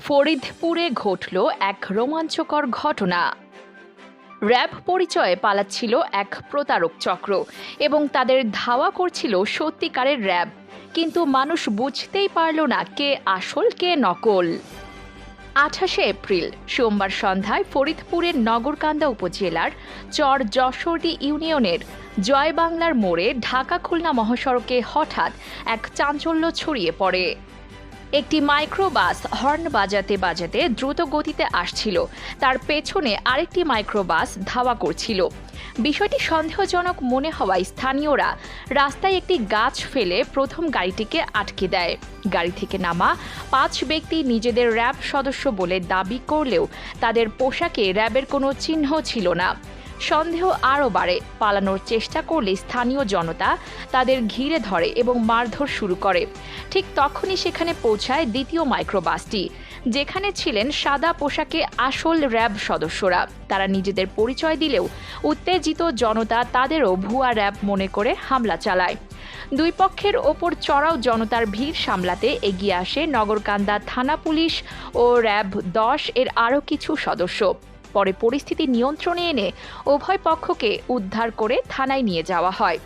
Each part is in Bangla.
ফরিদপুরে ঘটল এক রোমাঞ্চকর ঘটনা। র্যাব পরিচয়ে পালাচ্ছিল এক প্রতারক চক্র এবং তাদের ধাওয়া করছিল সত্যিকারের র্যাব, কিন্তু মানুষ বুঝতেই পারল না কে আসল কে নকল। 28শে এপ্রিল সোমবার সন্ধ্যায় ফরিদপুরের নগরকান্দা উপজেলার চর যশোরী ইউনিয়নের জয়বাংলার মোড়ে ঢাকা খুলনা মহাসড়কে হঠাৎ এক চাঞ্চল্য ছড়িয়ে পড়ে। একটি মাইক্রোবাস হর্ন বাজাতে বাজাতে দ্রুত গতিতে আসছিল, তার পেছনে আরেকটি মাইক্রোবাস ধাওয়া করছিল। বিষয়টি সন্দেহজনক মনে হওয়ায় স্থানীয়রা রাস্তায় একটি গাছ ফেলে প্রথম গাড়িটিকে আটকে দেয়। গাড়ি থেকে নামা 5 ব্যক্তি নিজেদের র্যাব সদস্য বলে দাবি করলেও তাদের পোশাকে র্যাবের কোনো চিহ্ন ছিল না। সন্দেহ আরও বাড়ে। পালানোর চেষ্টা করলে স্থানীয় জনতা তাদের ঘিরে ধরে এবং মারধর শুরু করে। ঠিক তখনই সেখানে পৌঁছায় দ্বিতীয় মাইক্রোবাসটি, যেখানে ছিলেন সাদা পোশাকে আসল র্যাব সদস্যরা। তারা নিজেদের পরিচয় দিলেও উত্তেজিত জনতা তাদেরও ভুয়া র্যাব মনে করে হামলা চালায়। দুই পক্ষের ওপর চড়াও জনতার ভিড় সামলাতে এগিয়ে আসে নগরকান্দা থানা পুলিশ ও র্যাব 10 এর আরও কিছু সদস্য। পরে পরিস্থিতি নিয়ন্ত্রণে এনে উভয় পক্ষকে উদ্ধার করে থানায় নিয়ে যাওয়া হয়।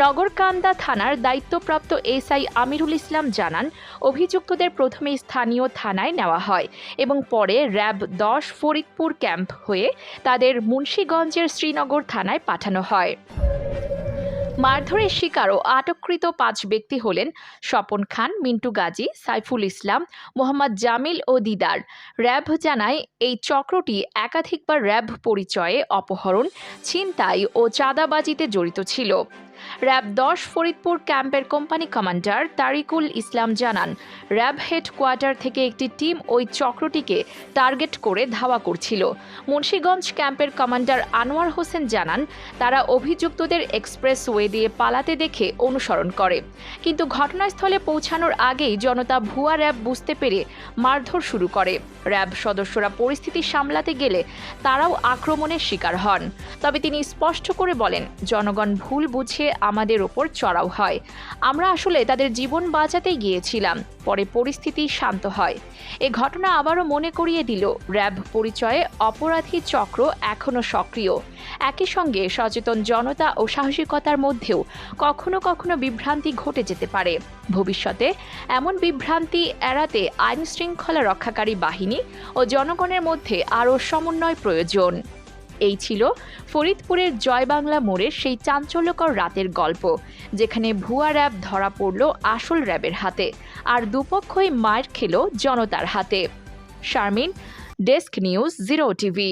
নগরকান্দা থানার দায়িত্বপ্রাপ্ত এসআই আমিরুল ইসলাম জানান, অভিযুক্তদের প্রথমে স্থানীয় থানায় নেওয়া হয় এবং পরে র্যাব 10 ফরিদপুর ক্যাম্প হয়ে তাদের মুন্সিগঞ্জের শ্রীনগর থানায় পাঠানো হয়। মারধরের শিকার ও আটককৃত 5 ব্যক্তি হলেন স্বপন খান, মিন্টু গাজী, সাইফুল ইসলাম, মোহাম্মদ জামিল ও দিদার। র্যাব জানায়, এই চক্রটি একাধিকবার র্যাব পরিচয়ে অপহরণ, ছিনতাই ও চাঁদাবাজিতে জড়িত ছিল। র্যাব 10 ফরিদপুর ক্যাম্পের কোম্পানি কমান্ডার তারিকুল ইসলাম জানান, র্যাব হেডকোয়ার্টার থেকে একটি টিম ওই চক্রটিকে টার্গেট করে ধাওয়া করছিল। মুন্সিগঞ্জ ক্যাম্পের কমান্ডার আনোয়ার হোসেন জানান, তারা অভিযুক্তদের এক্সপ্রেসওয়ে দিয়ে পালাতে দেখে অনুসরণ করে, কিন্তু ঘটনাস্থলে পৌঁছানোর আগেই জনতা ভুয়া র্যাব বুঝতে পেরে মারধর শুরু করে। র্যাব সদস্যরা পরিস্থিতি সামলাতে গেলে তারাও আক্রমণের শিকার হন। তবে তিনি স্পষ্ট করে বলেন, জনগণ ভুল বুঝে আমাদের ওপর চড়াও হয়। আমরা আসলে তাদের জীবন বাঁচাতে গিয়েছিলাম। পরে পরিস্থিতি শান্ত হয়। এ ঘটনা আবারও মনে করিয়ে দিল, র্যাব পরিচয়ে অপরাধী চক্র এখনও সক্রিয়। একই সঙ্গে সচেতন জনতা ও সাহসিকতার মধ্যেও কখনো কখনো বিভ্রান্তি ঘটে যেতে পারে। ভবিষ্যতে এমন বিভ্রান্তি এড়াতে আইন শৃঙ্খলা রক্ষাকারী বাহিনী ও জনগণের মধ্যে আরও সমন্বয় প্রয়োজন। এই ছিল ফরিদপুরের জয়বাংলা মোড়ের সেই চাঞ্চল্যকর রাতের গল্প, যেখানে ভুয়া র্যাব ধরা পড়ল আসল র্যাবের হাতে, আর দুপক্ষই মার খেল জনতার হাতে। Sharmin, desk news, 0 TV.